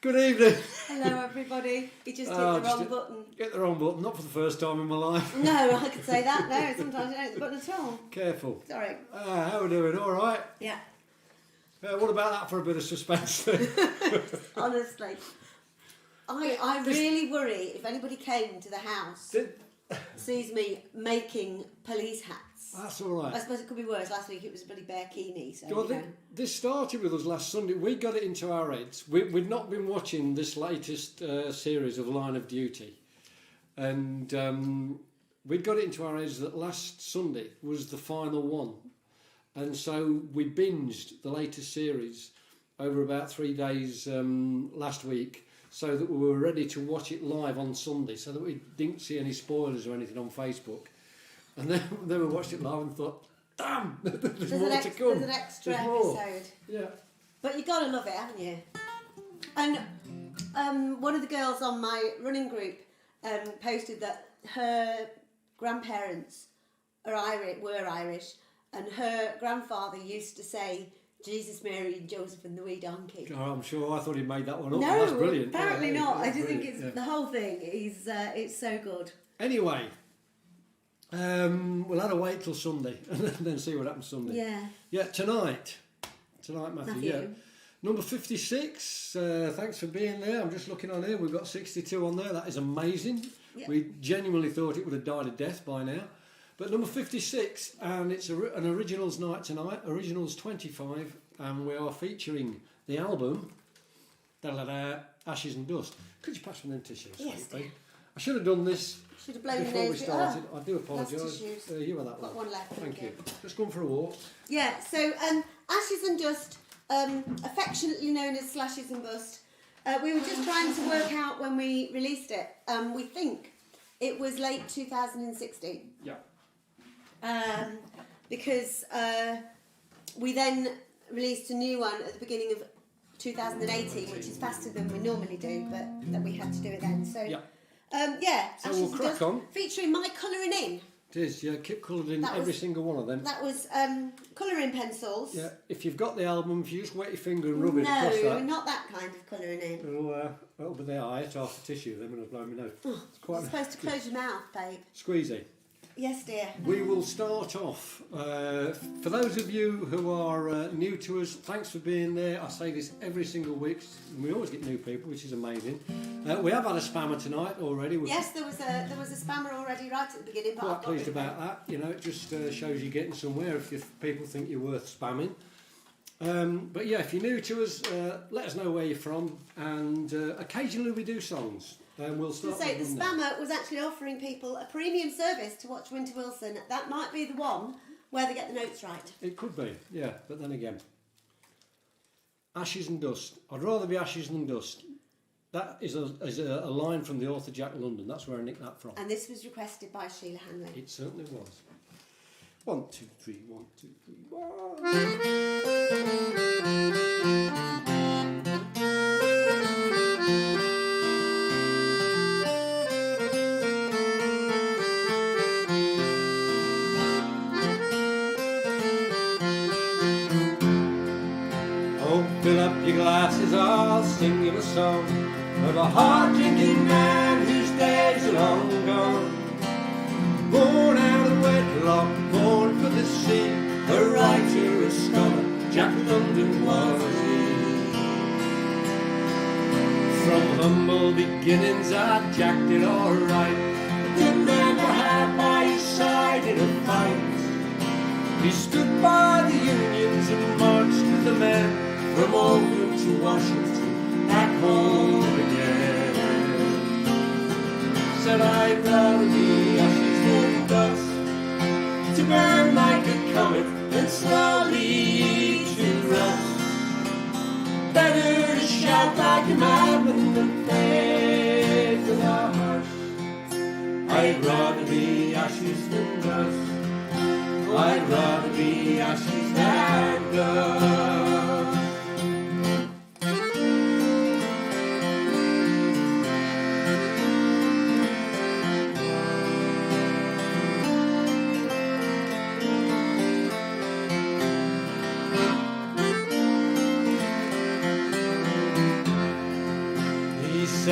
Good evening. Hello everybody. You just hit the wrong button. Hit the wrong button, not for the first time in my life. No, I could say that. No, sometimes you don't hit the button at all. Careful. Sorry. How are we doing? All right? Yeah. What about that for a bit of suspense? Honestly. I really worry if anybody came to the house, sees me making police hats. That's all right. I suppose it could be worse. Last week it was a bloody Bearkini. So, Well, this started with us last Sunday. We got it into our heads. We'd not been watching this latest series of Line of Duty. And we'd got it into our heads that last Sunday was the final one. And so we binged the latest series over about 3 days last week so that we were ready to watch it live on Sunday so that we didn't see any spoilers or anything on Facebook. And then we watched it live and thought, damn, there's more to come. There's an extra episode. Yeah. But you've got to love it, haven't you? And one of the girls on my running group posted that her grandparents were Irish, and her grandfather used to say, Jesus, Mary and Joseph and the wee donkey. Oh, I'm sure. I thought he made that one up. No, That's brilliant. apparently not. I just think brilliant. it's the whole thing. It's so good. Anyway, we'll have to wait till Sunday and then see what happens Sunday. Yeah. Yeah, tonight, Matthew. Yeah. Number 56, thanks for being there. I'm just looking on here. We've got 62 on there. That is amazing. Yep. We genuinely thought it would have died a death by now. But number 56, and it's an Originals night tonight, Originals 25, and we are featuring the album, Ashes and Dust. Could you pass me them tissues? Yes, please? I should have done this before we started. I do apologise. You were that got one. One left. Thank you. Just going for a walk. Yeah, so Ashes and Dust, affectionately known as Slashes and Bust. We were just trying to work out when we released it. We think it was late 2016. Yeah. Because we then released a new one at the beginning of 2018, which is faster than we normally do, but that we had to do it then. So, yeah. So we'll crack on. Featuring my colouring in. It is, yeah, keep coloured in every single one of them. That was colouring pencils. Yeah, if you've got the album, if you just wet your finger and rub it across that. No, not that kind of colouring in. It'll be there. I ate half the tissue then when I was blowing my nose. Oh, you're supposed to close your mouth, babe. Squeezy. Yes, dear. We will start off. For those of you who are new to us, thanks for being there. I say this every single week. We always get new people, which is amazing. We have had a spammer tonight already. Yes, there was a spammer already right at the beginning. But quite pleased about that. You know, it just shows you're getting somewhere if people think you're worth spamming. But yeah, if you're new to us, let us know where you're from, and occasionally we do songs. We'll start. To say the spammer was actually offering people a premium service to watch Winter Wilson. That might be the one where they get the notes right. It could be, yeah. But then again, Ashes and Dust. I'd rather be ashes than dust. That is a line from the author Jack London. That's where I nicked that from. And this was requested by Sheila Hanley. It certainly was. 1, 2, 3, 1, 2, 3, 1. Fill up your glasses, I'll sing you a song of a hard-drinking man whose days are long gone. Born out of wedlock, born for the sea, a writer, a scholar, Jack London was he. From humble beginnings, I jacked it all right, but didn't ever have by his side in a fight. He stood by the Unions and marched with the men from Oakland to Washington, back home again. Said I'd rather be ashes than dust, to burn like a comet and slowly to rust. Better to shout like a madman than fade with our hearts. I'd rather be ashes than dust. I'd rather be ashes than dust.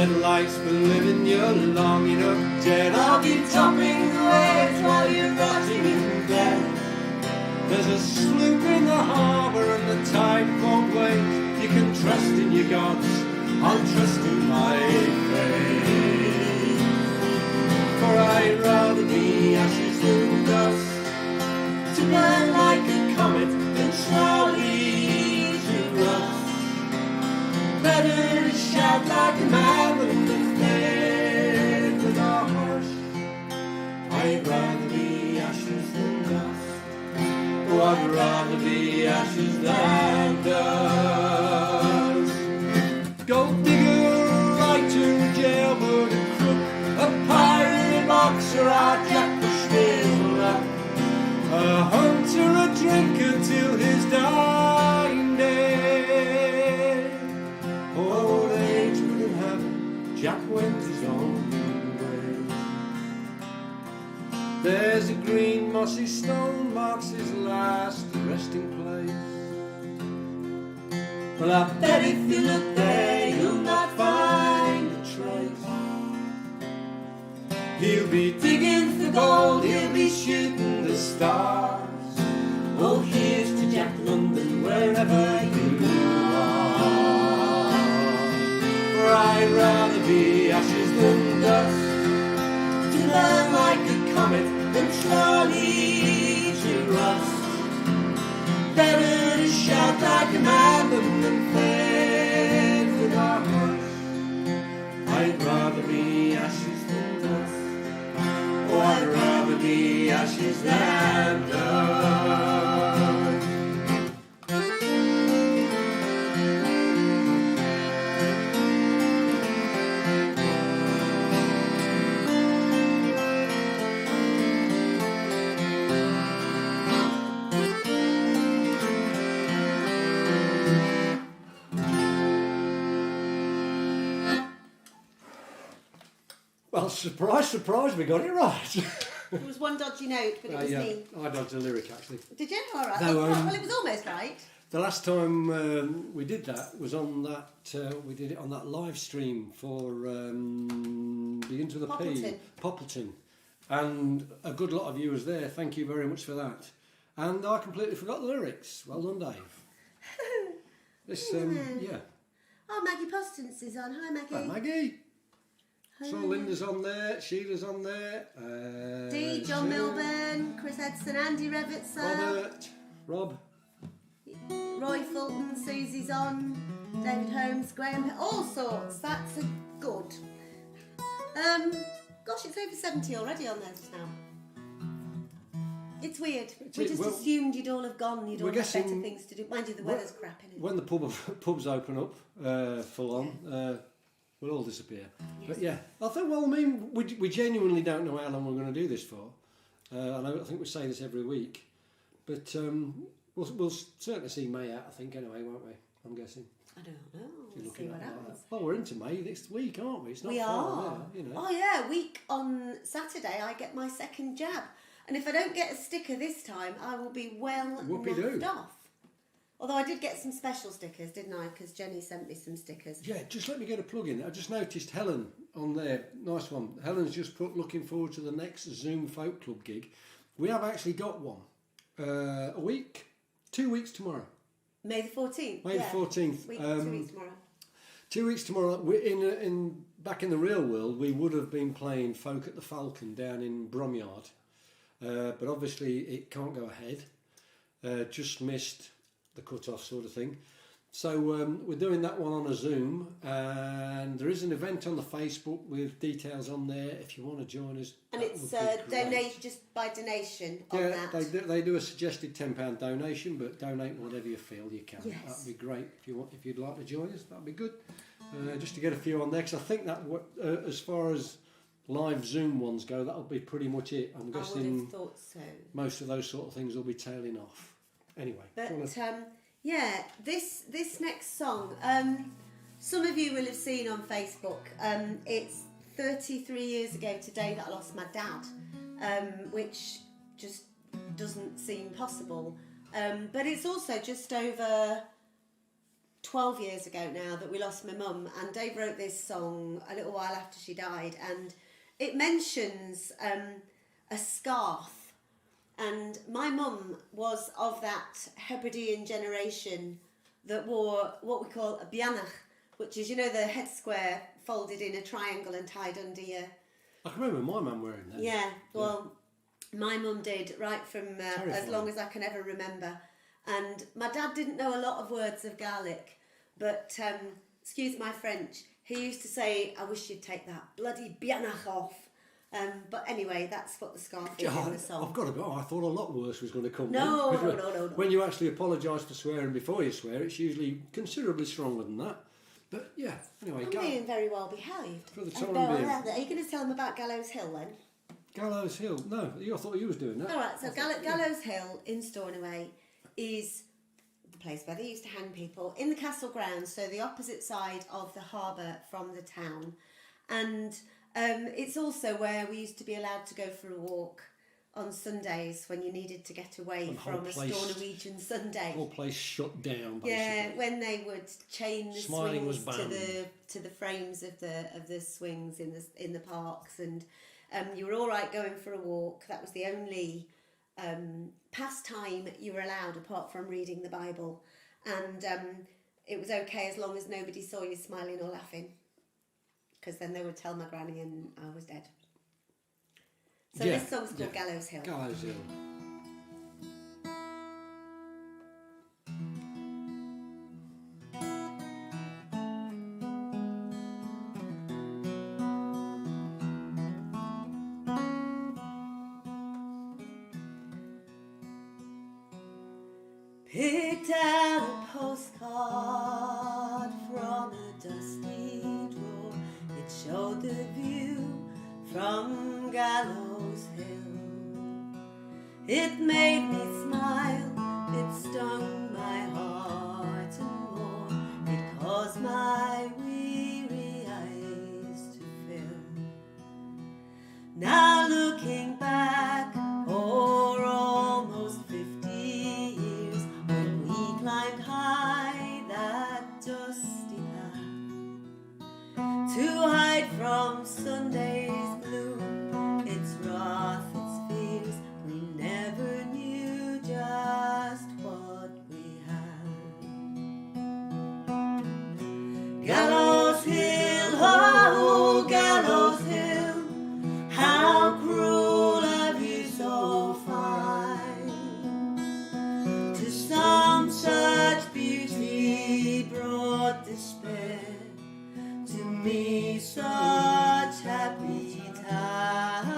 red lights for living you long enough dead. I'll be topping the waves while you're rotting in bed. There's a sloop in the harbour and the tide won't wait. You can trust in your gods, I'll trust in my faith. For I'd rather be ashes than dust, to burn like a comet and slowly to rust. Better to shout like a madman than fade with our hush. I'd rather be ashes than dust. Oh, I'd rather be ashes than dust. Gold digger, writer, jailbird, a crook, a pirate, a boxer, a jack the snail up, a hunter, a drinker till his dying day. Old age wouldn't have it, Jack went his own way. There's a green mossy stone marks his last resting place. Well, I bet if you look there, you'll not find a trace. He'll be digging for gold, he'll be shooting the stars. Oh, here's to Jack London, wherever you are. For I'd rather be ashes than dust, to burn like a comet than slowly to rust. Better to shout like a madman than fade with our hush. I'd rather be ashes than dust. Oh, I'd rather be ashes than dust. Well, surprise, surprise, we got it right. There was one dodgy note, but it was me. I dodged the lyric actually. Did you? All right. No, well, it was almost right. The last time we did that was on that, we did it on that live stream for Begin to the Poppleton. P, Poppleton. And a good lot of you was there, thank you very much for that. And I completely forgot the lyrics. Well done, Dave. This, yeah. Oh, Maggie Postance is on. Hi, Maggie. Hi, Maggie. Hi, So Maggie. Linda's on there, Sheila's on there. Dee, John Milburn, Chris Edson, Andy Revitzer, Rob. Roy Fulton, Susie's on, David Holmes, Graham, all sorts. That's a good. Gosh, it's over 70 already on there now. It's weird. We just assumed you'd all have gone, you'd all have better things to do. Mind you, the weather's crap, innit? When the pubs open up full on, we'll all disappear. Yes. But yeah, I think, well, I mean, we genuinely don't know how long we're going to do this for. I think we say this every week. But we'll certainly see May out, I think, anyway, won't we? I'm guessing. I don't know. We'll see what happens. Well, we're into May next week, aren't we? It's not we far are. now, you know. Oh, yeah, week on Saturday, I get my second jab. And if I don't get a sticker this time, I will be well knocked off. Although I did get some special stickers, didn't I? Because Jenny sent me some stickers. Yeah, just let me get a plug in. I just noticed Helen on there. Nice one. Helen's just put looking forward to the next Zoom Folk Club gig. We have actually got one. A week, 2 weeks tomorrow. May the 14th. May the 14th. 2 weeks tomorrow. 2 weeks tomorrow. We're back in the real world, we would have been playing Folk at the Falcon down in Bromyard. But obviously it can't go ahead. Just missed the cut-off sort of thing. So we're doing that one on a Zoom, and there is an event on the Facebook with details on there if you want to join us. And it's donate just by donation on that. Yeah, they do a suggested £10 donation, but donate whatever you feel you can. Yes. That'd be great if you'd like to join us. That'd be good. Just to get a few on there, because I think that as far as live Zoom ones go, that'll be pretty much it. I'm guessing. I would have thought so. Most of those sort of things will be tailing off. Anyway. But yeah, this next song, some of you will have seen on Facebook. It's 33 years ago today that I lost my dad, which just doesn't seem possible. But it's also just over 12 years ago now that we lost my mum, and Dave wrote this song a little while after she died, and it mentions a scarf, and my mum was of that Hebridean generation that wore what we call a bianach, which is, you know, the head square folded in a triangle and tied under your... I can remember my mum wearing that. Yeah, well, my mum did right from as Terrifying. long as I can ever remember. And my dad didn't know a lot of words of Gaelic, but, excuse my French, he used to say, I wish you'd take that bloody bianach off. But anyway, that's what the scarf is in the song. I've got to go. I thought a lot worse was going to come. No, then. no. When you actually apologise for swearing before you swear, it's usually considerably stronger than that. But yeah, anyway, I'm being very well behaved. For the time being. Are you going to tell them about Gallows Hill then? Gallows Hill. No, I thought you was doing that. All right, so Gallows Hill in Stornoway is the place where they used to hang people in the castle grounds, so the opposite side of the harbour from the town. And it's also where we used to be allowed to go for a walk on Sundays when you needed to get away from a Stornowegian Sunday. The whole place shut down, basically. Yeah, when they would chain the Smiling was swings banned. to the frames of the swings in the parks, and you were all right going for a walk. That was the only pastime you were allowed apart from reading the Bible, and it was okay as long as nobody saw you smiling or laughing, because then they would tell my granny and I was dead. So this song's called Gallows Hill. Gallows Hill. Picked out a postcard from a dusty drawer. It showed the view from Gallows Hill. It made me smile, it stung my heart and more. It caused my weary eyes to fill. Now looking back, o'er almost 50 years, when we climbed high that dusty path, to hide from Sunday's gloom, its wrath, its fears, we never knew just what we had. Gallows Hill, oh, Gallows Hill, how cruel of you so fine. To some such beauty brought despair, to me such happy times,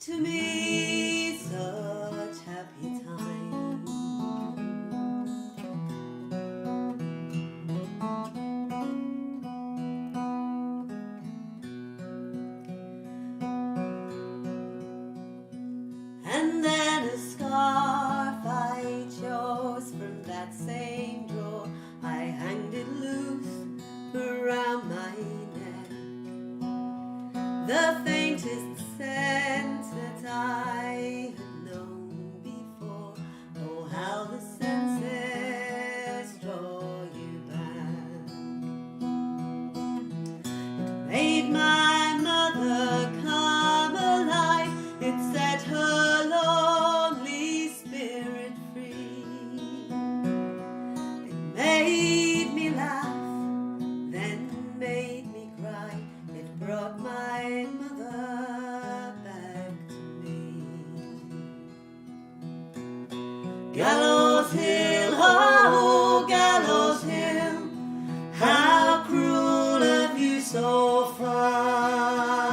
to me such happy times. And then a scarf I chose from that same drawer, I hanged it loose around my neck. The faintest sense that I had known before. Oh, how the senses draw you back. It made my mother come alive. It set her lonely spirit free. It made me laugh, then made me cry. It brought my mother back to me. Gallows Hill, oh, Gallows Hill, how cruel of you so fine.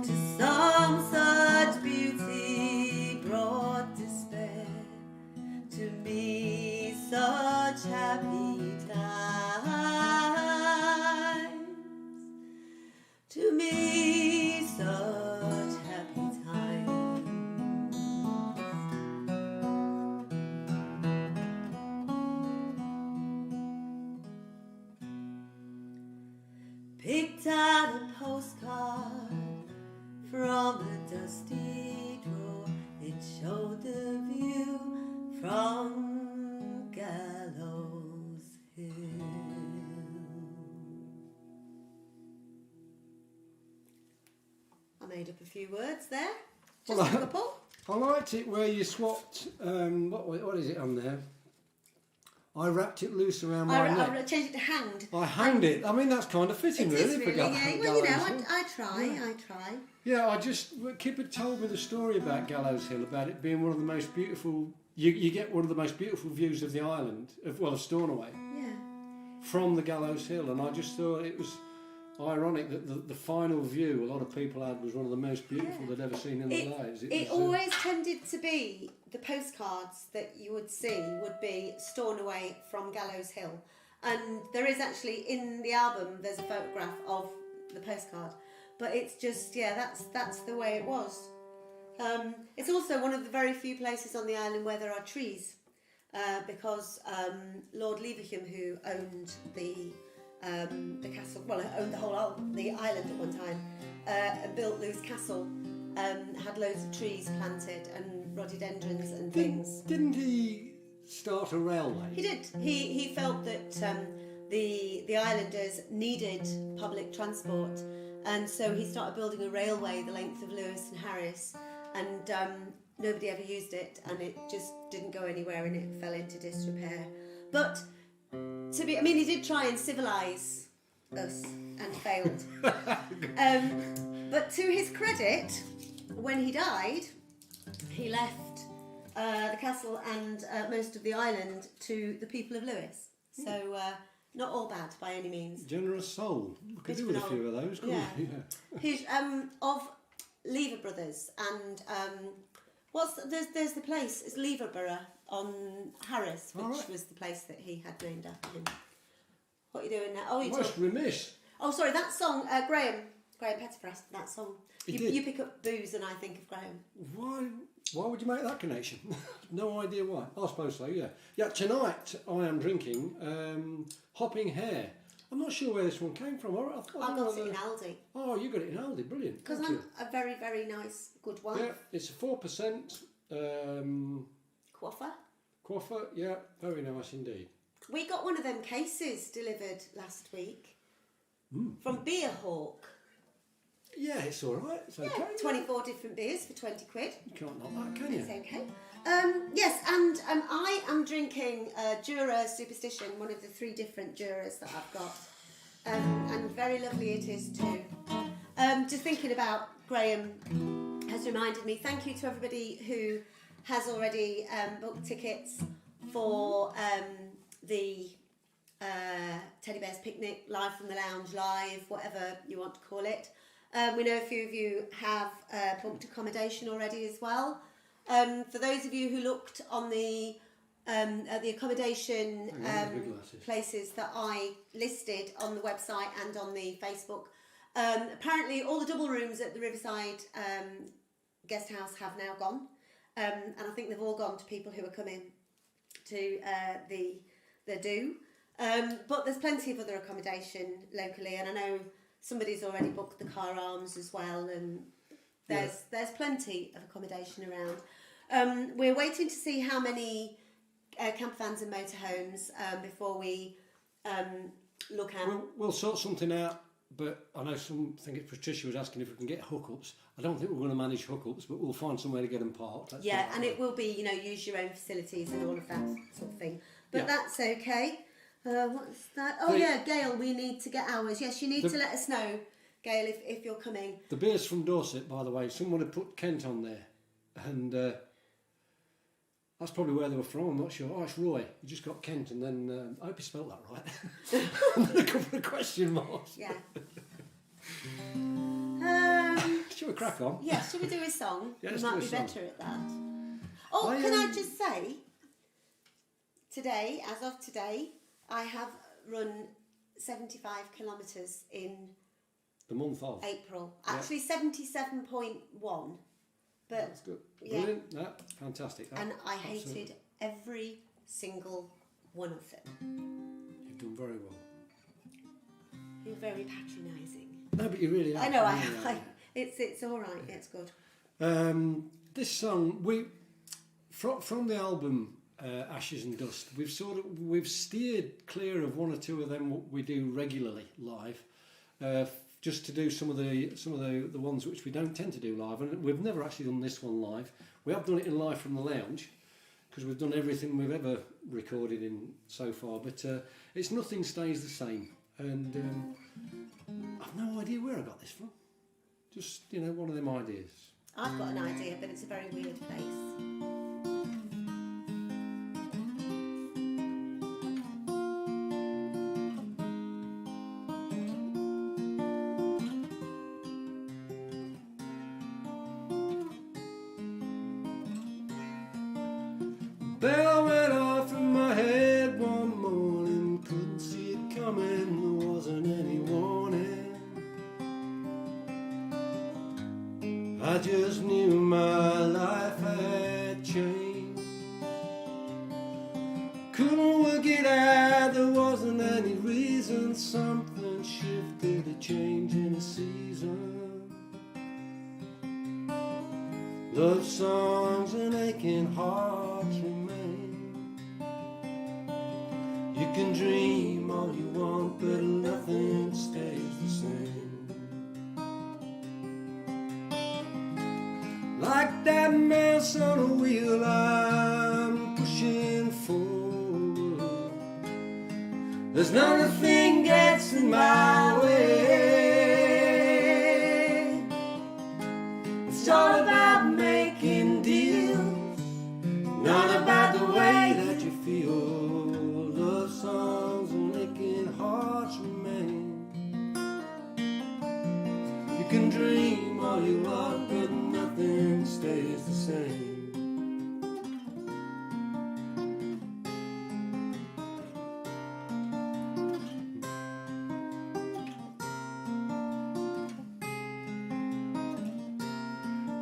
To some such beauty brought despair, to me such happy times, to me such happy times. Picked out a postcard from a dusty drawer. It showed the view from Gallows Hill. I made up a few words there. Just a couple. I liked it where you swapped, what is it on there? I wrapped it loose around my neck. I changed it to hanged. I hanged it. I mean, that's kind of fitting, It really. is for really, yeah. Well, Gallows you know, Hill. I try. Yeah, Kip had told me the story about Gallows Hill, about it being one of the most beautiful, you get one of the most beautiful views of the island, of Stornoway, Yeah. from the Gallows Hill, and I just thought it was ironic that the final view a lot of people had was one of the most beautiful they'd ever seen in their lives. It always tended to be, the postcards that you would see would be Stornoway from Gallows Hill. And there is actually, in the album, there's a photograph of the postcard. But it's just, that's the way it was. It's also one of the very few places on the island where there are trees. Because Lord Leverhulme, who owned the castle, well, owned the island at one time, and built Lewes Castle, had loads of trees planted and rhododendrons and things. Didn't he start a railway? He did. He felt that the islanders needed public transport, and so he started building a railway the length of Lewes and Harris, and nobody ever used it, and it just didn't go anywhere, and it fell into disrepair. But he did try and civilise us and failed. But to his credit, when he died, he left the castle and most of the island to the people of Lewes. So not all bad by any means. Generous soul. We could do with a few of those, couldn't we? Yeah. He's of Lever Brothers, and there's the place, it's Leverborough on Harris, which was the place that he had named after him. What are you doing now? Oh, you're Most remiss. Oh, sorry, that song, Graham Pettiford asked for that song. He did. You pick up booze and I think of Graham. Why would you make that connection? No idea why. I suppose so, yeah. Yeah, tonight I am drinking Hopping Hare. I'm not sure where this one came from. I got it in Aldi. Oh, you got it in Aldi. Brilliant. Because I'm a very, very nice, good wife. Yeah, it's a 4%. Quaffer. Yeah, very nice indeed. We got one of them cases delivered last week from Beer Hawk. Yeah, it's all right. It's okay. 24 different beers for 20 quid. You can't knock that, can you? It's okay. Yes, and I am drinking Jura Superstition, one of the 3 different Juras that I've got. And very lovely it is too. Just thinking about Graham has reminded me, thank you to everybody who has already booked tickets for the Teddy Bears Picnic, Live from the Lounge, Live, whatever you want to call it. We know a few of you have booked accommodation already as well. For those of you who looked on at the accommodation places that I listed on the website and on the Facebook, apparently all the double rooms at the Riverside guest house have now gone, and I think they've all gone to people who are coming to the do. But there's plenty of other accommodation locally, and I know somebody's already booked the Car Arms as well, and there's plenty of accommodation around. We're waiting to see how many campervans and motorhomes before we look at. We'll sort something out, but I know think Patricia was asking if we can get hookups. I don't think we're going to manage hookups, but we'll find somewhere to get them parked. And it will be, use your own facilities and all of that sort of thing. But that's okay. What's that? Oh, Gail, we need to get ours. Yes, you need to let us know, Gail, if you're coming. The beer's from Dorset, by the way. Someone had put Kent on there, and that's probably where they were from. I'm not sure. Oh, it's Roy. You just got Kent, and then I hope you spelled that right. And then a couple of question marks. Yeah. Shall we crack on? Yeah, shall we do a song? Yeah, we let's might do a be song. better at that. Oh, can I just say, today, as of today, I have run 75 kilometres in The month of April. Actually, 77.1. But that's good. Brilliant. Yeah, fantastic. And I hated every single one of them. You've done very well. You're very patronising. No, but you really are. I know. It's all right. It's good. This song from the album Ashes and Dust. We've steered clear of one or two of them what we do regularly live, just to do some of the ones which we don't tend to do live. And we've never actually done this one live. We have done it in Live from the Lounge, because we've done everything we've ever recorded in so far. But it's Nothing Stays the Same, and I've no idea where I got this from. Just one of them ideas. I've got an idea, but it's a very weird place. Bell went off in my head one morning, couldn't see it coming, there wasn't any warning. I just knew my life had changed. Couldn't work it out, there wasn't any reason. Something shifted, a change in the season. Love songs and aching hearts remain. You can dream all you want, but nothing stays the same. Like that mouse on a wheel, I'm pushing forward. There's not a thing gets in my way. It's all about making deals, not about the way that you feel. Love songs and aching hearts remain. You can dream all you want, but nothing stays the same.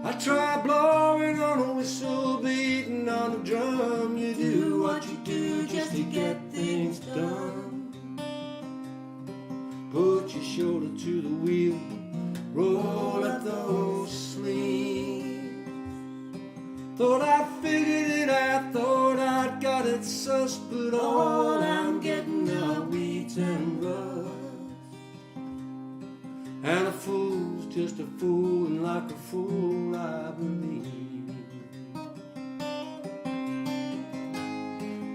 I try blowing on a whistle, beating on a drum. You do what you do just to get things done. Put your shoulder to the wheel, roll up those sleeves. Thought I figured it out, thought I'd got it sussed, but all I'm getting are weeds and rust. And a fool's just a fool, and like a fool I believe.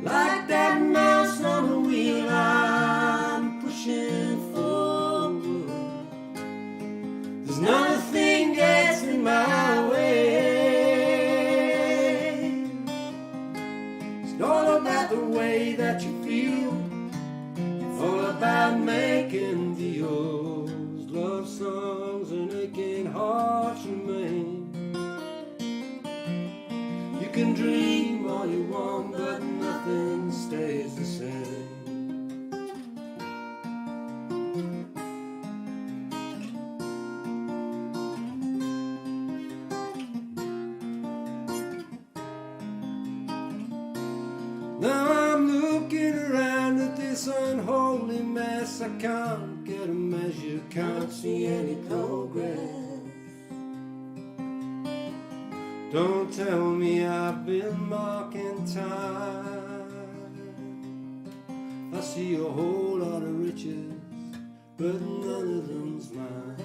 Like that mouse on a wheel, I'm pushing forward. There's not a thing gets in my way. It's all about the way that you feel. It's all about making deals. Love songs and aching hearts remain. You can dream all you want, but nothing stays the same. Now I'm looking around at this unholy mess. I can't get a measure, can't see any progress. Don't tell me I've been marking time. I see a whole lot of riches, but none of them's mine.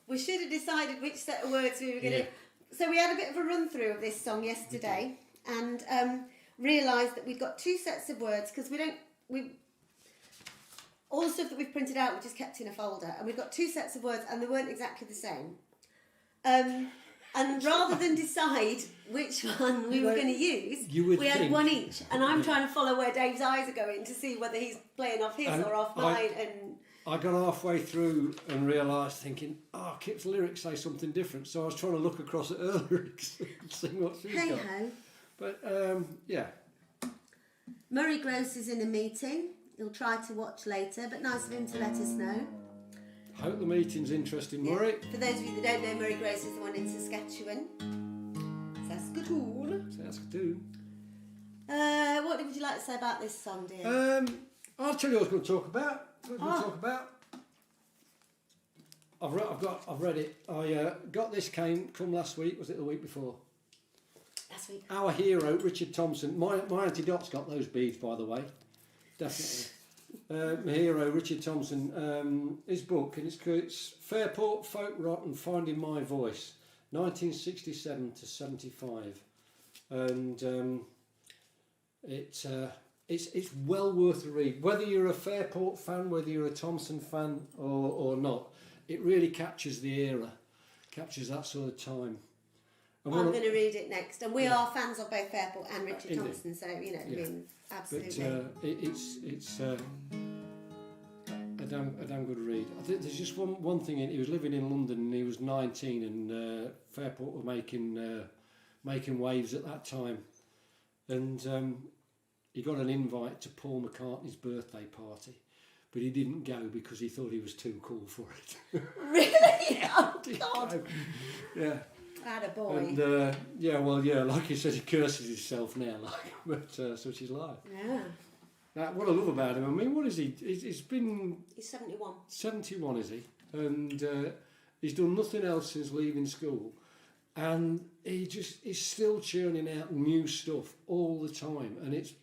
We should have decided which set of words we were going to... So we had a bit of a run through of this song yesterday and realised that we've got two sets of words because all the stuff that we've printed out we just kept in a folder, and we've got two sets of words and they weren't exactly the same. And rather than decide which one we were going to use, we had one each. And I'm trying to follow where Dave's eyes are going to see whether he's playing off his or off mine. I got halfway through and realised, thinking, Kip's lyrics say something different. So I was trying to look across at her lyrics and see what she's got. Hey-ho. But, yeah. Murray Gross is in a meeting. He'll try to watch later, but nice of him to let us know. Hope the meeting's interesting, Murray. For those of you that don't know, Murray Gross is the one in Saskatchewan. Saskatoon. Saskatoon. What would you like to say about this song, dear? I'll tell you what I was going to talk about. I've read it. I got this come last week. Was it the week before? Last week. Our hero, Richard Thompson. My Auntie Dot's got those beads, by the way. Definitely. My hero, Richard Thompson. His book, and it's Fairport Folk Rock and Finding My Voice, 1967 to 75, and it's well worth a read. Whether you're a Fairport fan, whether you're a Thompson fan or not, it really captures the era, captures that sort of time. I'm going to read it next, and we are fans of both Fairport and Richard Thompson, so I mean, absolutely. But it's a damn good read. I think there's just one thing. He was living in London, and he was 19, and Fairport were making waves at that time, and he got an invite to Paul McCartney's birthday party. But he didn't go because he thought he was too cool for it. Really? Oh, God. Yeah. Attaboy. And like you said, he curses himself now, but such is life. Yeah. Now, what I love about him, I mean, what is he? He's 71. 71, is he? And he's done nothing else since leaving school, and he's still churning out new stuff all the time, and it's.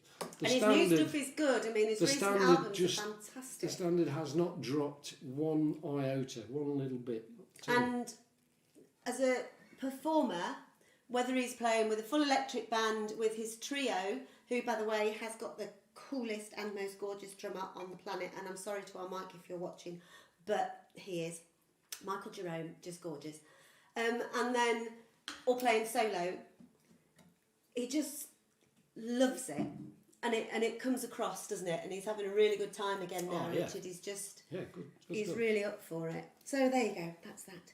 His new stuff is good. I mean, his recent albums are fantastic. The standard has not dropped one iota, one little bit. And as a performer, whether he's playing with a full electric band, with his trio, who, by the way, has got the coolest and most gorgeous drummer on the planet, and I'm sorry to our Mike if you're watching, but he is. Michael Jerome, just gorgeous. And then, or playing solo, he just loves it. And it comes across, doesn't it? And he's having a really good time again now, Richard. He's just... Yeah, good. He's really up for it. So there you go. That's that.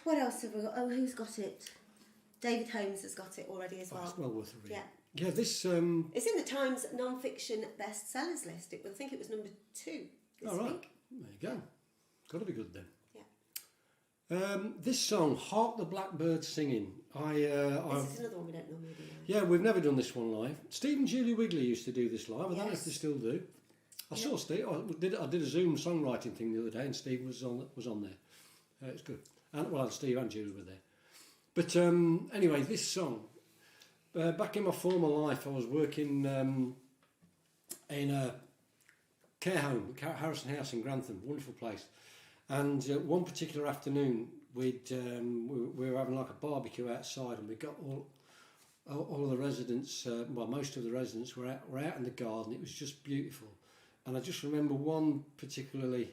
What else have we got? Oh, who's got it? David Holmes has got it already as well. It's well worth a read. Yeah. Yeah, this... It's in the Times non-fiction bestsellers list. I think it was number 2 this week. There you go. Got to be good then. Yeah. This song, Hark the Blackbird Singing. This is another one we don't normally do. Yeah, we've never done this one live. Steve and Julie Wigley used to do this live. I don't know if they still do. I saw Steve. I did a Zoom songwriting thing the other day, and Steve was on there. It's good. And Steve and Julie were there. But anyway, this song. Back in my former life, I was working in a care home, Harrison House in Grantham, wonderful place. And one particular afternoon, we were having like a barbecue outside, and we got all of the residents, most of the residents were out in the garden. It was just beautiful. And I just remember one particularly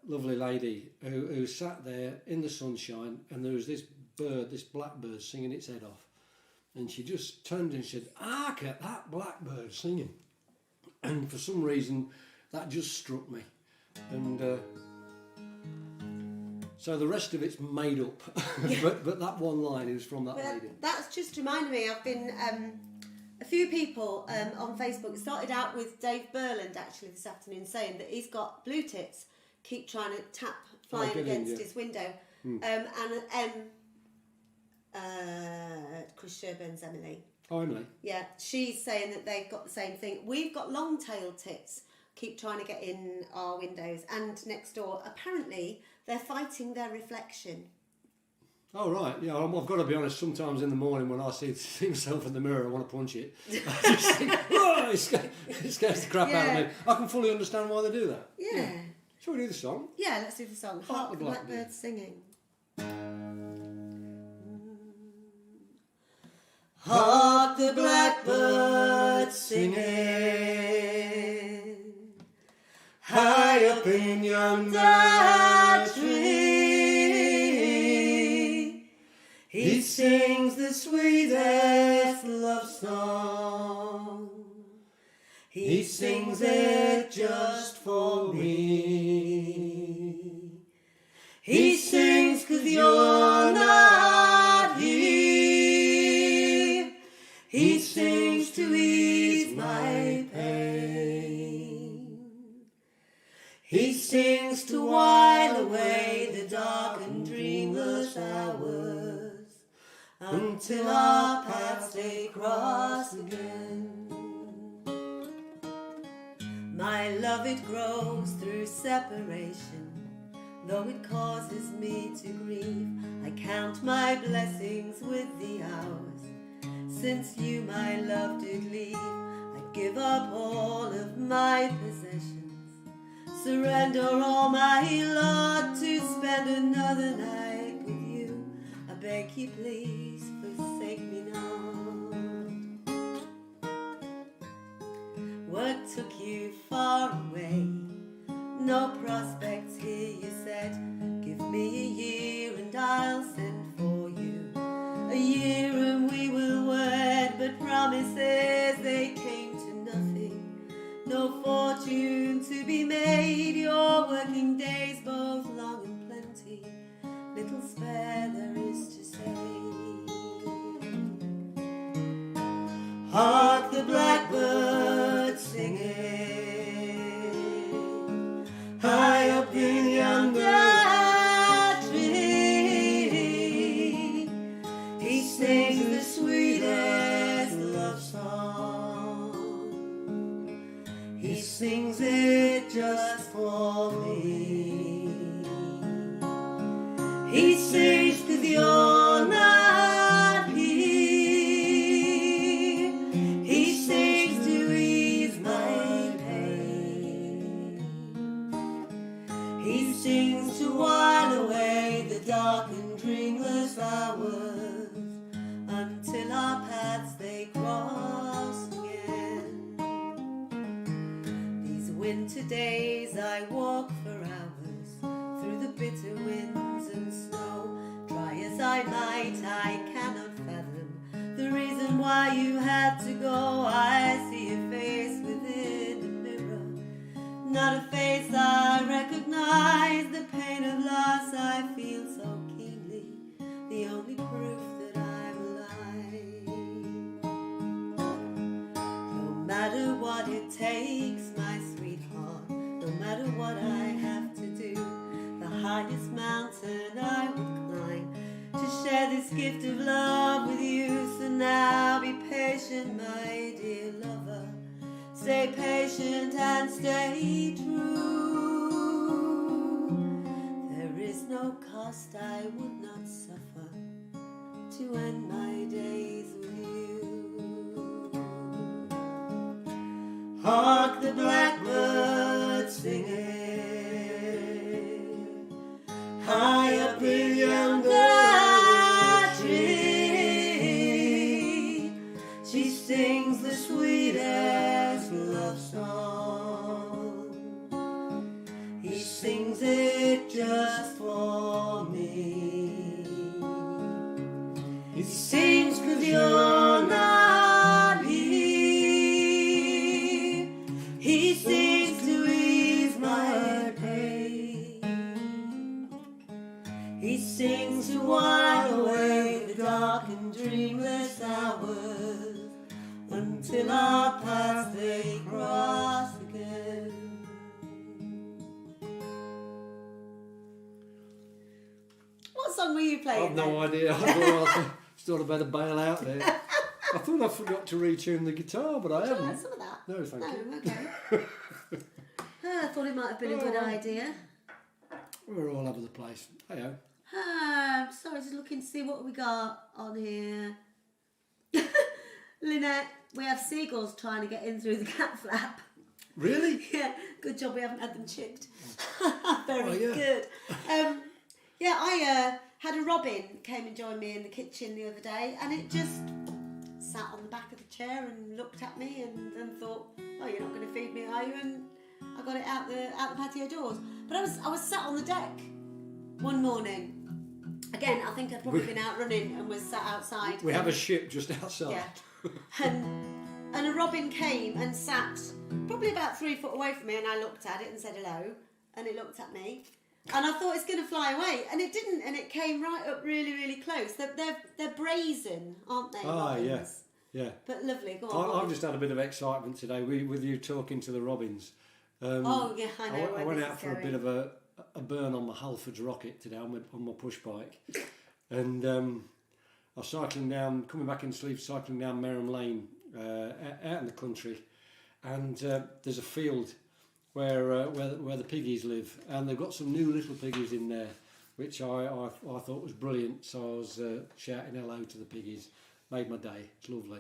lovely lady who sat there in the sunshine, and there was this blackbird singing its head off. And she just turned and said, "Hark at that blackbird singing." And for some reason, that just struck me. And so the rest of it's made up. but that one line is from that lady. That's just reminded me, I've been... a few people on Facebook started out with Dave Burland actually this afternoon saying that he's got blue tits, keep trying to tap flying against his window. Chris Sherburn's Emily. Oh, Emily. Yeah, she's saying that they've got the same thing. We've got long-tailed tits, keep trying to get in our windows, and next door, apparently, they're fighting their reflection. Oh, right. Yeah, I've got to be honest, sometimes in the morning when I see myself in the mirror, I want to punch it. I just think, oh, it scares the crap out of me. I can fully understand why they do that. Yeah. Shall we do the song? Yeah, let's do the song. Hark the Blackbird Singing. Hark the blackbird singing, high up in yonder tree. He sings the sweetest love song. He sings it just for me. He sings 'cause you're not here. He sings to ease my pain. He sings to while away the dark and dreamless hours until our paths they cross again. My love, it grows through separation, though it causes me to grieve. I count my blessings with the hours since you, my love, did leave. I give up all of my possessions, surrender all my lot to spend another night with you. I beg you, please forsake me not. Work took you far away, no prospects here, you said. Give me a year and I'll send for you. A year and we will wed, but promises they came to nothing. No fortune to be made, your working days both long and plenty. Little spare there is to say. Hark the blackbird singing, high up in yonder tree. He sings the sweetest love song. He sings it just for me. He sings 'cause you're not here. He sings to ease my pain. He sings to while away the dark and dreamless hours until our paths they cross again. These winter days I walk for hours through the bitter winds and snow. Try as I might, I cannot fathom the reason why you had to go. I see a face within the mirror, not a face I recognize. The pain of loss I feel so keenly, the only proof that I'm alive. No matter what it takes, my sweetheart, no matter what I have to do, the highest mountain I would climb to share this gift of love with you. So now be patient, my dear lover. Stay patient and stay true. There is no cost I would not suffer to end my days with you. Hark the blackbird singing, high up in yonder tree. She sings the sweetest love song. He sings it just for me. He sings 'cause you're not here. He sings to ease my pain. He sings to while away the dark and dreamless hours until our paths they cross again. What song were you playing? I've no idea. I thought I'd better bail out there. I thought I forgot to retune the guitar, but I Shall I haven't. have some of that? No, thank you. No, okay. I thought it might have been a good idea. We're all over the place. Hey-o. Sorry, just looking to see what we got on here. Lynette, we have seagulls trying to get in through the cat flap. Really? Yeah, good job we haven't had them chipped. Very Oh, yeah. good. I had a robin came and joined me in the kitchen the other day, and it just sat on the back of the chair and looked at me and thought, oh, you're not going to feed me, are you? And I got it out the patio doors. But I was sat on the deck one morning. Again, I think I'd probably been out running and was sat outside. We have a ship just outside. Yeah. And a robin came and sat probably about 3 foot away from me, and I looked at it and said hello, and it looked at me. And I thought it's going to fly away, and it didn't, and it came right up really, really close. They're brazen, aren't they? Ah, yeah. robins? Yeah. But lovely, go on. I've just had a bit of excitement today with you talking to the robins. Oh, yeah, I know. I went out for a bit of a burn on my Halfords rocket today on my push bike, and I was cycling down, coming back into Sleaford, cycling down Merham Lane out in the country, and there's a field where the piggies live, and they've got some new little piggies in there, which I thought was brilliant. So I was shouting hello to the piggies, made my day. It's lovely.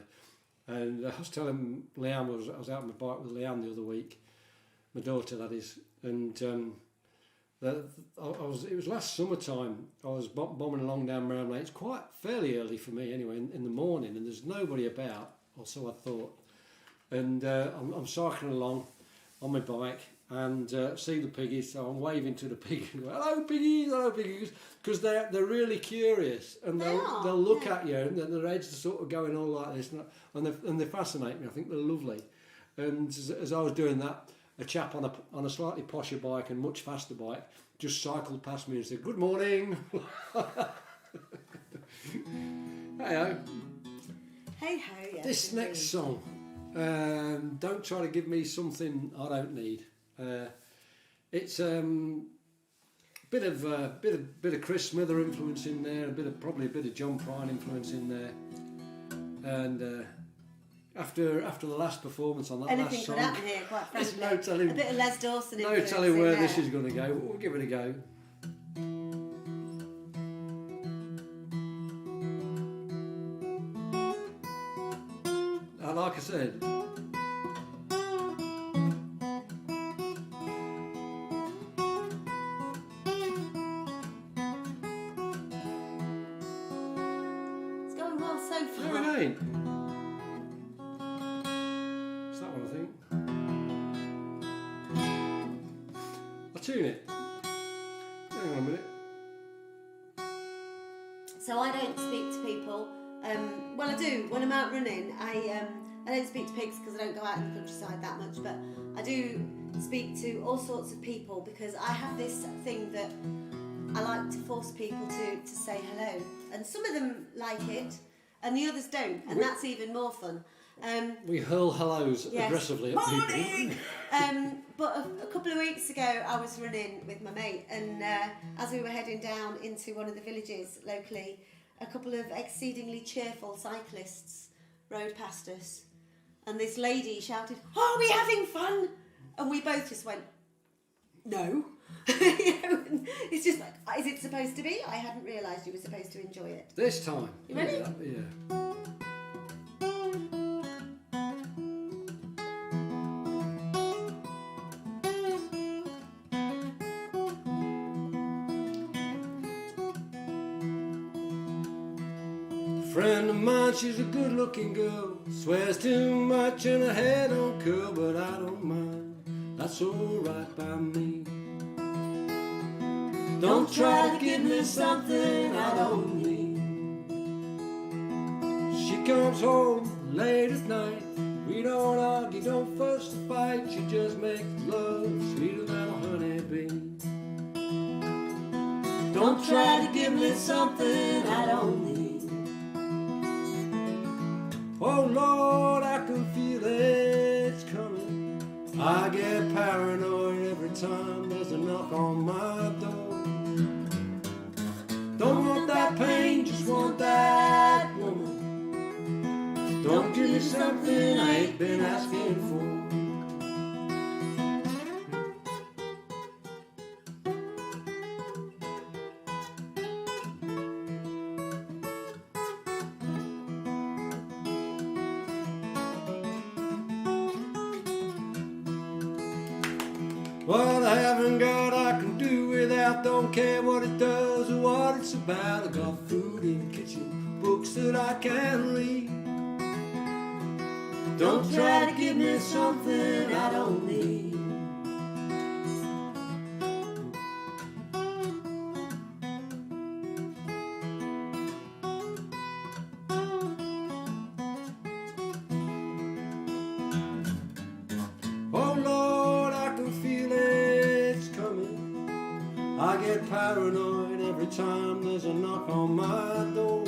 And I was telling Leanne, I was out on my bike with Leanne the other week, my daughter that is, and it was last summertime. I was bombing along down Merham Lane. It's quite fairly early for me anyway, in the morning, and there's nobody about, or so I thought. And I'm cycling along on my bike and see the piggies, so I'm waving to the piggies. Hello piggies, because they're really curious, and they'll look at you, and their heads are sort of going all like this, and they fascinate me. I think they're lovely. And as I was doing that, a chap on a slightly posher bike and much faster bike just cycled past me and said, "Good morning." Hey-ho. Hey-ho, yes. This indeed. next song, don't try to give me something I don't need. It's bit of Chris Smither influence in there, probably a bit of John Prine influence in there, and after the last performance on that Anything last song, could happen here, quite there's frankly. no telling. A bit of Les Dawson No influence telling in where there. this is going to go. We'll give it a go. And like I said, It's going well so far. no, it ain't. It's that one, I think. I'll tune it. Hang on a minute. So I don't speak to people. Well, I do when I'm out running. I don't speak to pigs because I don't go out in the countryside that much. But I do speak to all sorts of people because I have this thing that I like to force people to say hello, and some of them like it, and the others don't, and that's even more fun. We hurl hellos Yes. aggressively at Morning! people. But a couple of weeks ago, I was running with my mate, and as we were heading down into one of the villages locally, a couple of exceedingly cheerful cyclists rode past us, and this lady shouted, "Are we having fun?" And we both just went, "No." You know, and it's just like, is it supposed to be? I hadn't realised you were supposed to enjoy it. This time. You ready? Yeah. Friend of mine, she's a good-looking girl. Swears too much and her hair don't curl, but I don't mind. That's alright by me. Don't try to give me something I don't need. She comes home late at night. We don't argue, don't fuss or fight. She just makes love sweeter than a honeybee. Don't try to give me something I don't need. Oh Lord, I can feel it's coming. I get paranoid every time there's a knock on my door. Don't want that pain, just want that woman. Don't give me something I ain't been asking for. What I haven't got I can do without. Don't care what it does or what it's about. I got food in the kitchen, books that I can read. Don't try to give me something I don't need. Oh Lord, I can feel it's coming. I get paranoid every time there's a knock on my door.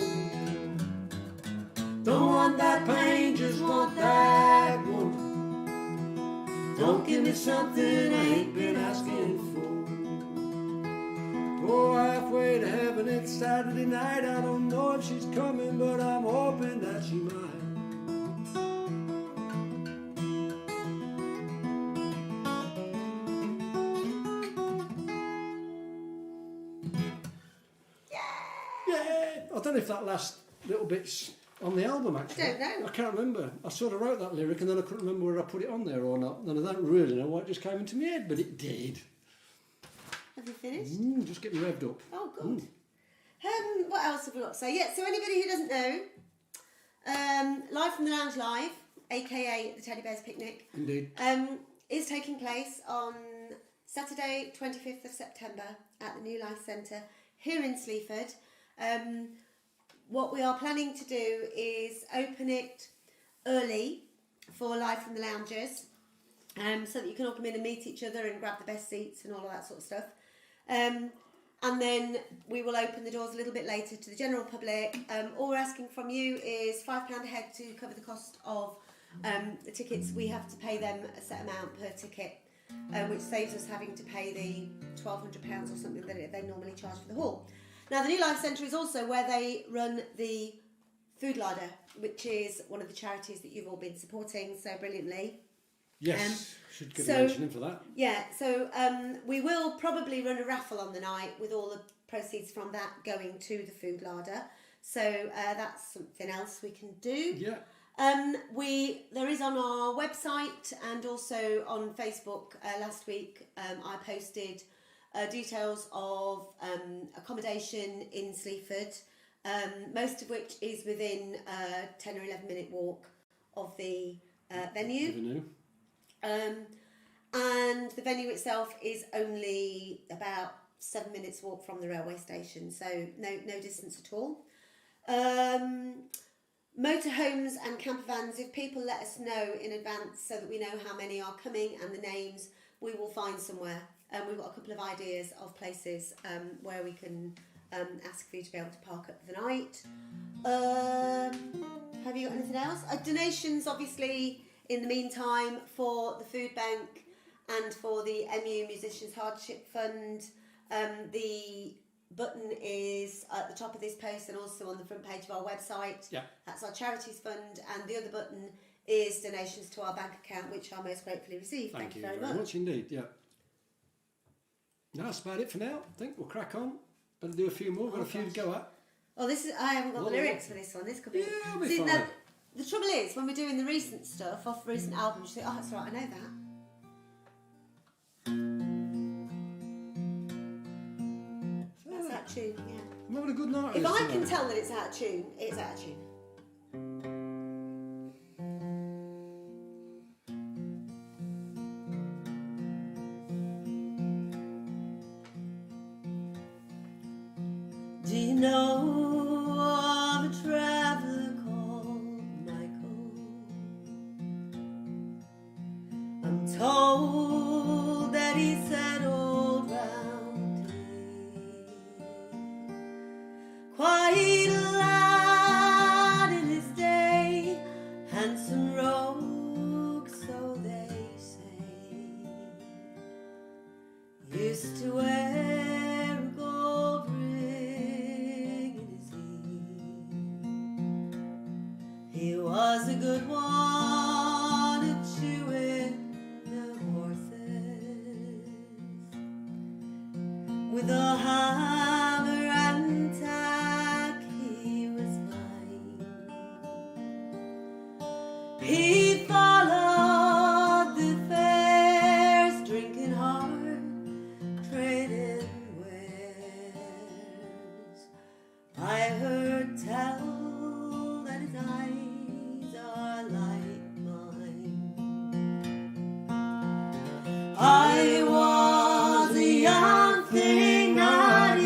Don't want that pain, just want that woman. Don't give me something I ain't been asking for. Oh, halfway to heaven, it's Saturday night. I don't know if if she's coming, but I'm hoping that she might. Yeah, I don't know if that last little bit's on the album actually. I don't know. I can't remember. I sort of wrote that lyric and then I couldn't remember whether I put it on there or not. And I don't really know why it just came into my head, but it did. Have you finished? Just get me revved up. Oh, good. What else have we got to say? Yeah, so anybody who doesn't know, Live from the Lounge Live, aka the Teddy Bears Picnic, Indeed. is taking place on Saturday, 25th of September at the New Life Centre here in Sleaford. What we are planning to do is open it early for Live from the Loungers, so that you can all come in and meet each other and grab the best seats and all of that sort of stuff. And then we will open the doors a little bit later to the general public. All we're asking from you is £5 a head to cover the cost of the tickets. We have to pay them a set amount per ticket, which saves us having to pay the £1,200 or something that they normally charge for the hall. Now, the New Life Centre is also where they run the Food Larder, which is one of the charities that you've all been supporting so brilliantly. Yes, should get so- a mention in for that. Yeah, so we will probably run a raffle on the night with all the proceeds from that going to the Food Larder. So that's something else we can do. Yeah. There is on our website and also on Facebook last week. I posted details of accommodation in Sleaford, most of which is within a 10 or 11 minute walk of the venue. Never knew. And the venue itself is only about 7 minutes walk from the railway station, so no distance at all. Motorhomes and camper vans, if people let us know in advance so that we know how many are coming and the names, we will find somewhere. We've got a couple of ideas of places where we can ask for you to be able to park up for the night. Have you got anything else? Donations, obviously, in the meantime, for the food bank and for the MU Musicians Hardship Fund. The button is at the top of this post and also on the front page of our website. Yeah. That's our charities fund, and the other button is donations to our bank account, which I most gratefully receive. Thank you very much indeed. Yeah. No, that's about it for now. I think we'll crack on. Better do a few more. Got a few to go at. Oh, I haven't got the Well, lyrics for this one. This could be. Yeah, I'll be See, fine. now, the trouble is, when we're doing the recent stuff off recent albums, you think, oh, that's right, I know that. That's out of tune, yeah. I'm having a good night. If this I can tonight. tell that it's out of tune, it's out of tune. Do you know of a traveller called Michael? I'm told that he settled round here, quite a lad in his day, handsome rogue, so they say, used to wear a gold ring in his ear. He was a good one at chewing the horses with a hammer and tack. He was fine. He followed the fairs, drinking hard, trading wares. I heard tell that his eyes are like mine. I was a young thing, not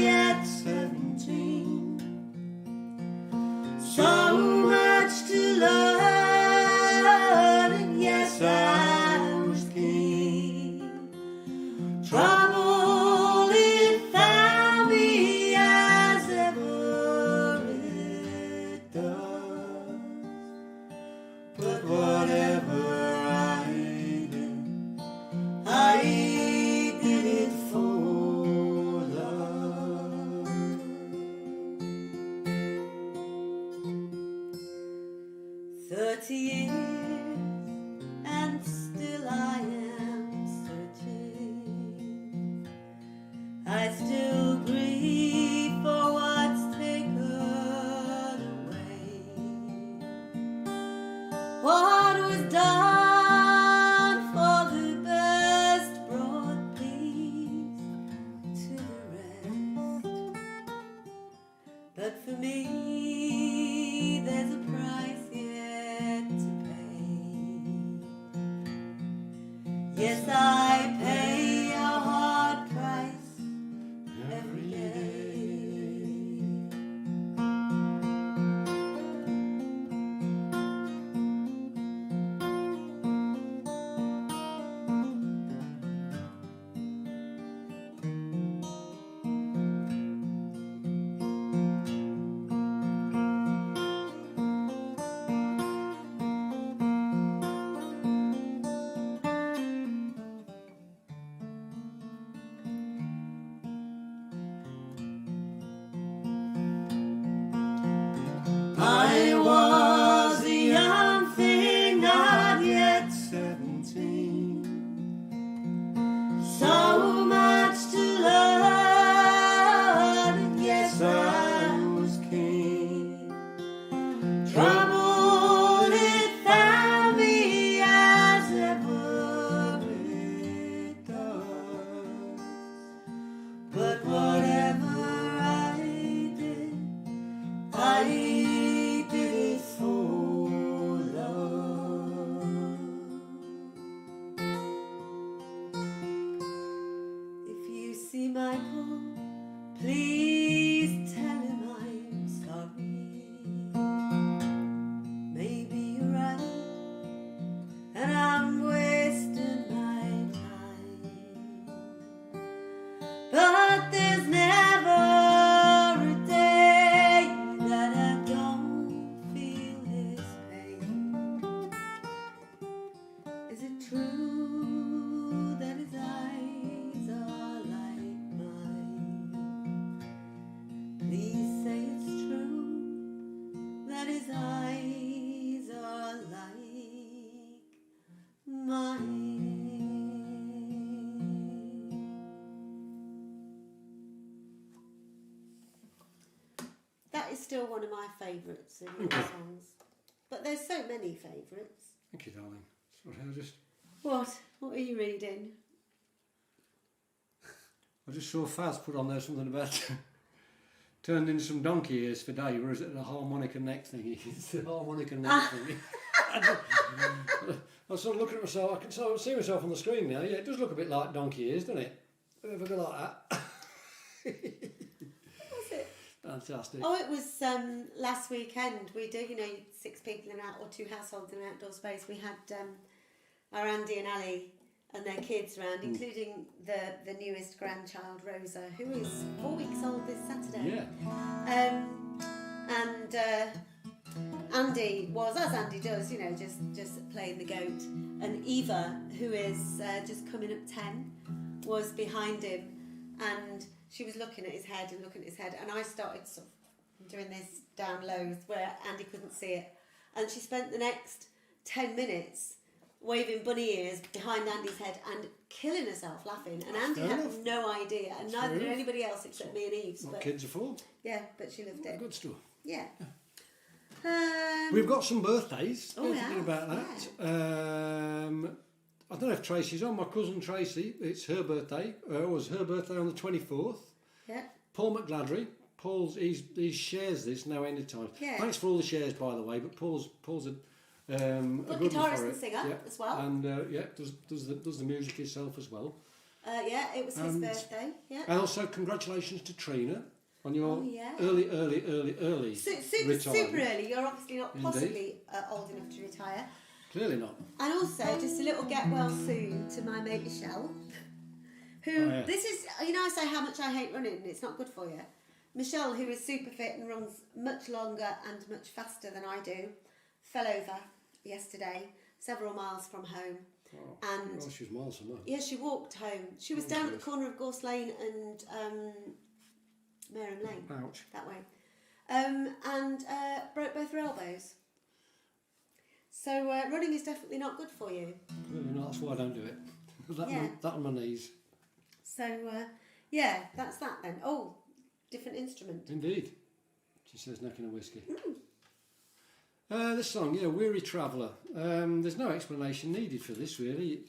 for me, there's a price yet to pay. Yes, I pay a hard price every day. I was a young thing, not yet 17. So much to learn, and yes, I was keen. Trouble, it found me as ever it does. But whatever I did, I did it for love. If you see my Paul, please tell him I'm sorry. Maybe you're right, and I'm wasting my time. But there's never a day that I don't feel his pain. Is it true that his eyes are like mine? Please say it's true that his eyes are like mine. That is still one of my favourites in all songs. But there's so many favourites. Thank you, darling. Sorry, What? What are you reading? I just saw Faz put on there something about turned into some donkey ears for Dave, or is it the harmonica neck thingy? It's the harmonica neck thingy. I was sort of looking at myself, I can sort of see myself on the screen now. Yeah, it does look a bit like donkey ears, doesn't it? If I go like that. Was it? Fantastic. Oh, it was last weekend. We did, 6 people in or 2 households in an outdoor space. We had our Andy and Ali and their kids around, including the newest grandchild, Rosa, who is 4 weeks old this Saturday. Yeah. And Andy was, as Andy does, just playing the goat. And Eva, who is just coming up 10, was behind him, and she was looking at his head, and I started sort of doing this down low where Andy couldn't see it, and she spent the next 10 minutes waving bunny ears behind Andy's head and killing herself laughing, and Andy had no idea, and neither did anybody else except me and Eve. What kids are for. Yeah, but she loved it. Good stuff. Yeah. We've got some birthdays. Oh, Don't yeah. forget about that. I don't know if Tracy's on. My cousin Tracy, it's her birthday. It was her birthday on the 24th. Yeah. Paul McGladry. He shares this now anytime. Yeah. Thanks for all the shares, by the way. But Paul's a good guitarist one for and it. singer as well. And does the music itself as well. Yeah, it was his birthday. Yeah. And also congratulations to Trina on your yeah. early Super retirement. early. You're obviously not possibly old enough to retire. Clearly not. And also, just a little get well soon to my mate Michelle, who, this is, I say how much I hate running, it's not good for you. Michelle, who is super fit and runs much longer and much faster than I do, fell over yesterday, several miles from home. Oh, and she was miles from home. Yeah, she walked home. She was down at the corner of Gorse Lane and Mareham Lane. Ouch. That way. And broke both her elbows. So running is definitely not good for you. Clearly not, that's why I don't do it. That on my knees. So, that's that then. Oh, different instrument. Indeed. She says necking a whiskey. This song, Weary Traveller. There's no explanation needed for this, really.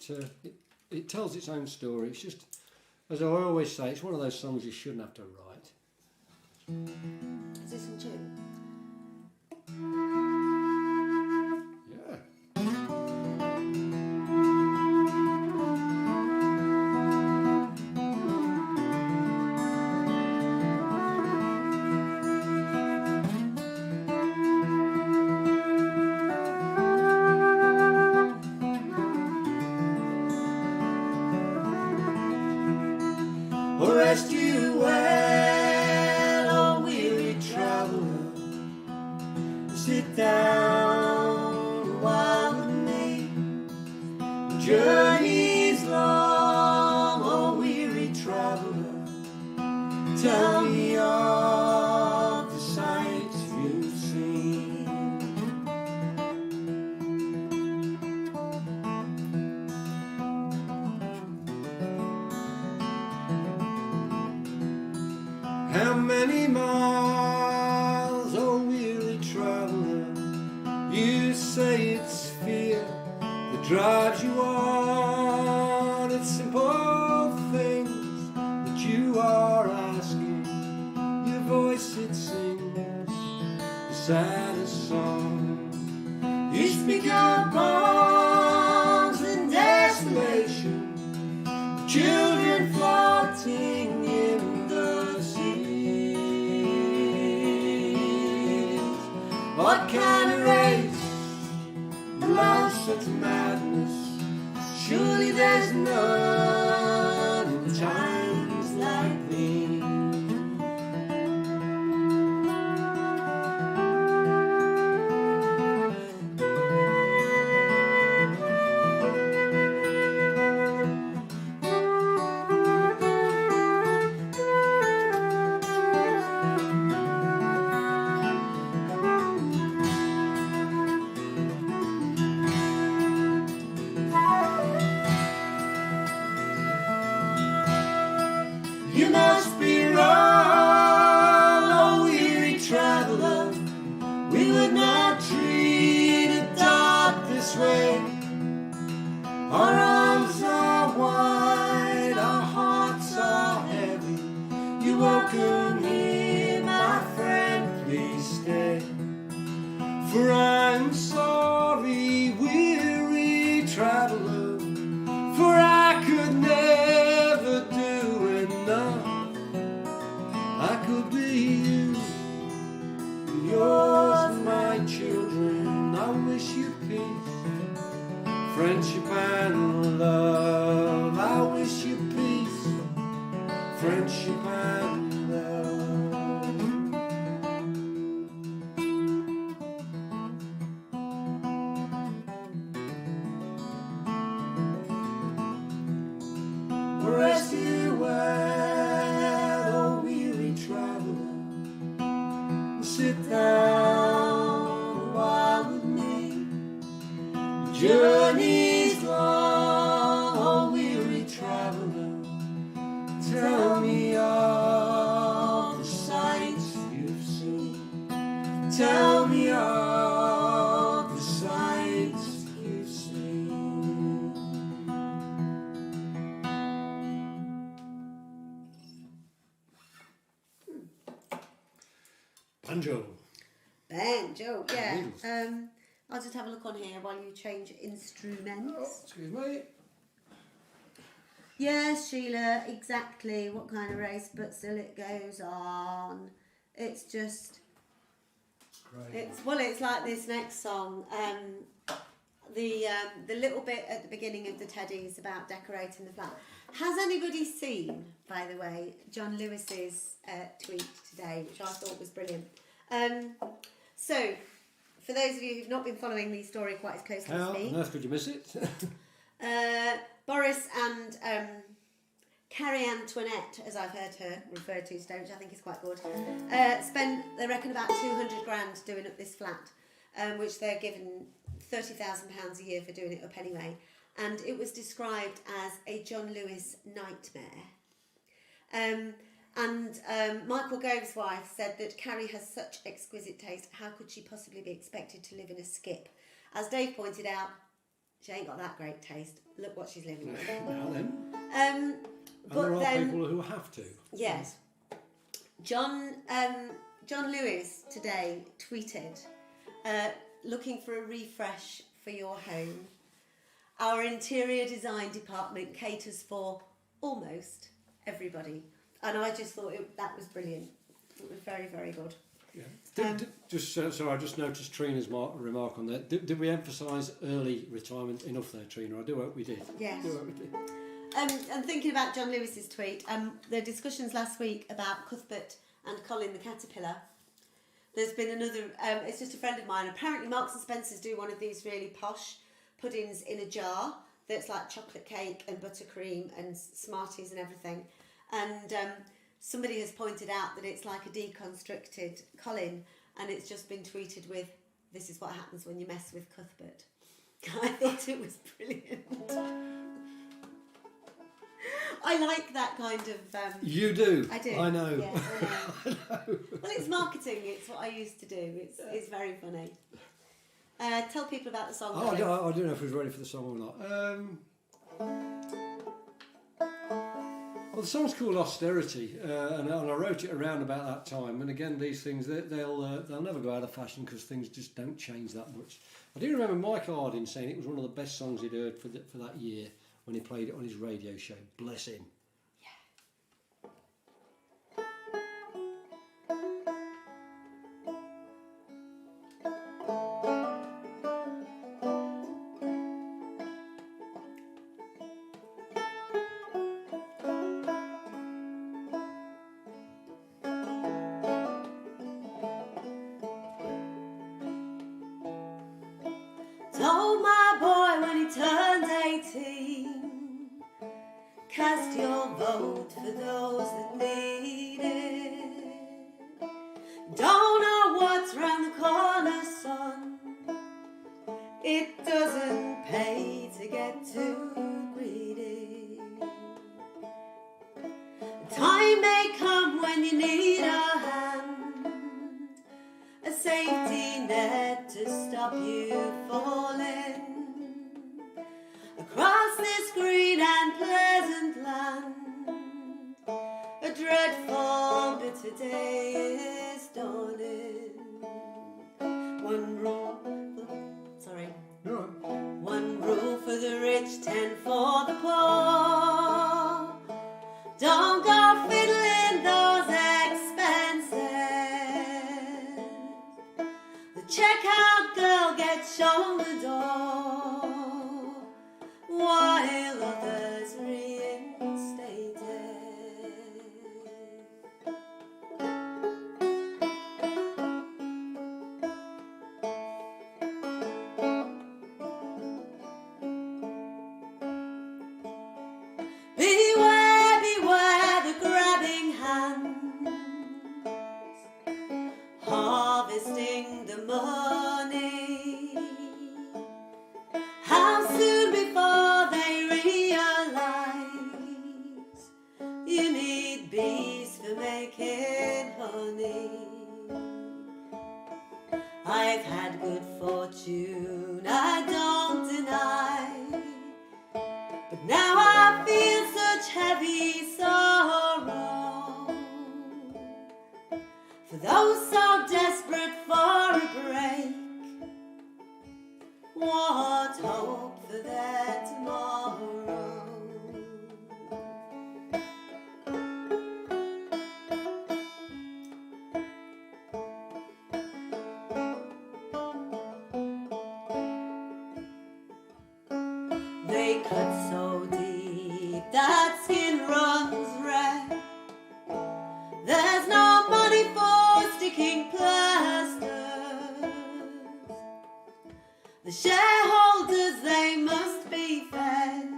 It tells its own story. It's just, as I always say, it's one of those songs you shouldn't have to write. Is this in tune? or rest you well, oh weary traveller. Sit down a while with me. The journey's long, oh weary traveller. Tell me of the sights you've seen. How many miles, oh weary traveller? You say it's fear that drives you on. It's simple things that you are asking. Your voice, it sings the saddest song. You speak of bombs and desolation, the children floating in the seas. What kind of race loves such madness? Surely there's none in times like these. You must be wrong, oh weary traveller. We would not treat a dog this way. Our arms are wide, our hearts are heavy. You welcome here, my friend, please stay. For I'm sorry, weary traveller, for I could never do enough. I could be you, yours, my children. I wish you peace, friendship and love. I wish you peace, friendship and love. Rest you well, oh weary traveller. Sit down a while with me. The journey's long, oh weary traveller. Tell me of the sights you've seen. Tell me of the sights you've seen. Banjo. Banjo, yeah. Beatles. I'll just have a look on here while you change instruments. Excuse me. Yes, Sheila, exactly. What kind of race? But still, it goes on. It's just. Great. It's like this next song. The little bit at the beginning of the Teddies about decorating the flat. Has anybody seen, by the way, John Lewis's tweet today, which I thought was brilliant? So, for those of you who've not been following the story quite as closely How as me, on earth could you miss it? Boris and Carrie Antoinette, as I've heard her referred to today, which I think is quite good, spent, they reckon, about 200 grand doing up this flat, which they're given £30,000 a year for doing it up anyway. And it was described as a John Lewis nightmare. Michael Gove's wife said that Carrie has such exquisite taste. How could she possibly be expected to live in a skip? As Dave pointed out, she ain't got that great taste. Look what she's living with. Now then. And There are people who have to. yes, John Lewis today tweeted, looking for a refresh for your home. Our interior design department caters for almost everybody. And I just thought that was brilliant. It was very, very good. Yeah. So I just noticed Trina's remark on that. Did we emphasise early retirement enough there, Trina? I do hope we did. Yes. I do hope we did. I'm thinking about John Lewis's tweet. The discussions last week about Cuthbert and Colin the caterpillar. There's been another. It's just a friend of mine. Apparently, Marks and Spencers do one of these really posh puddings in a jar that's like chocolate cake and buttercream and Smarties and everything. And somebody has pointed out that it's like a deconstructed Colin, and it's just been tweeted with, "This is what happens when you mess with Cuthbert." I thought it was brilliant. I like that kind of... You do. I do. I know. Yeah, I know. Well, it's marketing. It's what I used to do. It's very funny. Tell people about the song. Oh, I don't know if he's ready for the song or not. Well, the song's called Austerity, and I wrote it around about that time. And again, these things, they'll never go out of fashion because things just don't change that much. I do remember Mike Harding saying it was one of the best songs he'd heard for that year when he played it on his radio show. Bless him. Told my boy when he turned 18, cast your vote for those that need it. Don't know what's round the corner, son. It doesn't pay to get too greedy. The time may come when you need a hand, a safety net to stop you falling across this green and pleasant land. A dreadful bitter day is dawning. One rule for the rich, 10 for the poor. Don't go fiddling those expenses. The checkout girl gets shown the door, while others reinstated. Beware, beware the grabbing hands, harvesting the money. How soon before they realize you need bees for making honey. I've had good fortune, I don't deny, but now I feel such heavy sorrow for those so desperate for a break. What hope for their tomorrow? They cut so deep that skin runs red. There's no money for sticking plasters. The shareholders, they must be fed.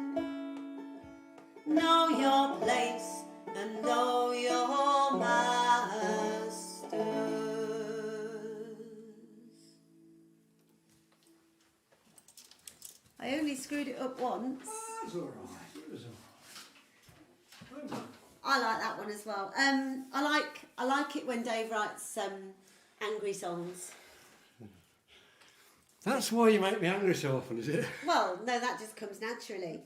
Know your place and know your masters. I only screwed it up once. That's all right. It was all right. I like that one as well. I like it when Dave writes angry songs. That's why you make me angry so often, is it? Well, no, that just comes naturally.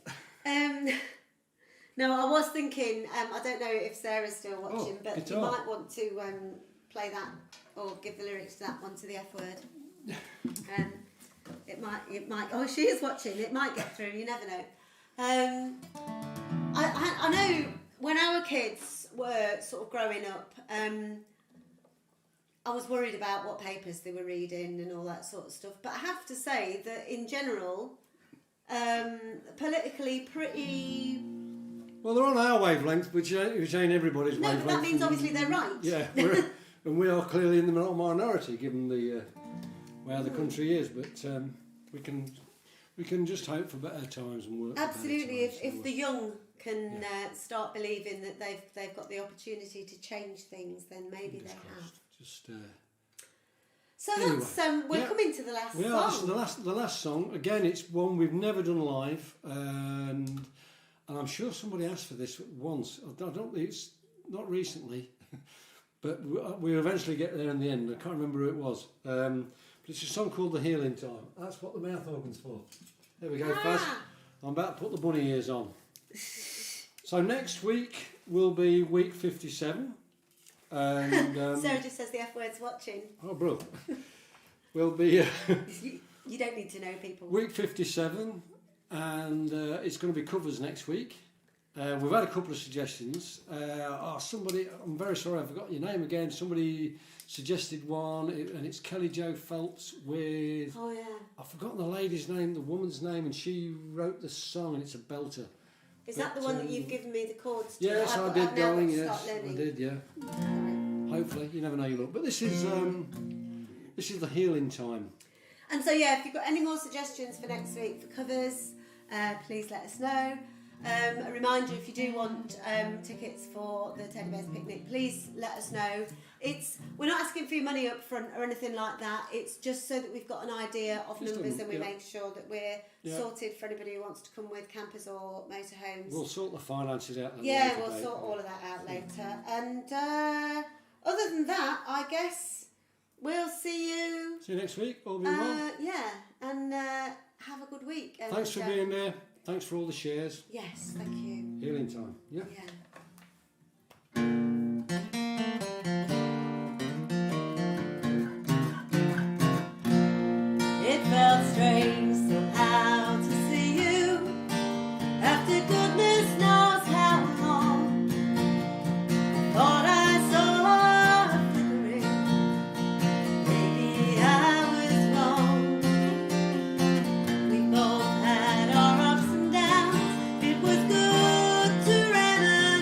No, I was thinking. I don't know if Sarah's still watching, but guitar. you might want to play that or give the lyrics to that one to the F word. It might. Oh, she is watching. It might get through. You never know. I know when our kids were sort of growing up, I was worried about what papers they were reading and all that sort of stuff. But I have to say that in general, politically pretty Well, they're on our wavelength, which ain't everybody's No, wavelength. but that means obviously they're right. Yeah, and we are clearly in the minority given the where the country is. But we can just hope for better times and work. Absolutely, for better times. if the young can start believing that they've got the opportunity to change things, then maybe they have. Just. So Anyway, that's we're coming to the last we song. are. This is the last song. Again, it's one we've never done live, and I'm sure somebody asked for this once. I don't think it's not recently, but we eventually get there in the end. I can't remember who it was. But it's a song called "The Healing Time." That's what the mouth organ's for. There we go, Faz. I'm about to put the bunny ears on. So next week will be week 57. And Sarah just says the F word's watching. oh, bro, we'll be You don't need to know people. week 57, and it's going to be covers next week. We've had a couple of suggestions. Somebody, I'm very sorry, I forgot your name again. Somebody suggested one, and it's Kelly Jo Phelps with. Oh yeah. I've forgotten the lady's name, the woman's name, and she wrote the song, and it's a belter. Is that the one that you've given me the chords to? Yes, I I've did, now darling. got to Yes, start I learning. did. Yeah. Hopefully, you never know. You look, but this is the healing time. And so yeah, if you've got any more suggestions for next week for covers, please let us know. A reminder, if you do want tickets for the Teddy Bears Picnic, please let us know. We're not asking for your money up front or anything like that. It's just so that we've got an idea of Just numbers and we yeah. make sure that we're sorted for anybody who wants to come with campers or motorhomes. We'll sort the finances out. Yeah, we'll sort all of that out later. And other than that, I guess we'll see you. See you next week. All being well. Yeah, and have a good week. And, Thanks for being there. Thanks for all the shares. Yes, thank you. Healing time. Yeah. Yeah. It felt strange somehow to see you after goodness knows how long. Thought I saw a flickering. Maybe I was wrong. We both had our ups and downs. It was good to reminisce.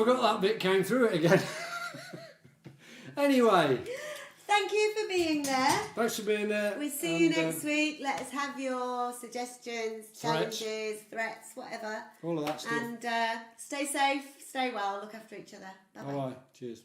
forgot that bit came through it again. Anyway, Thank you for being there. thanks for being there. We'll see you next week. Let us have your suggestions, Threats. challenges, threats, whatever. All of that stuff. And stay safe, stay well, look after each other. Bye bye. Bye. Cheers.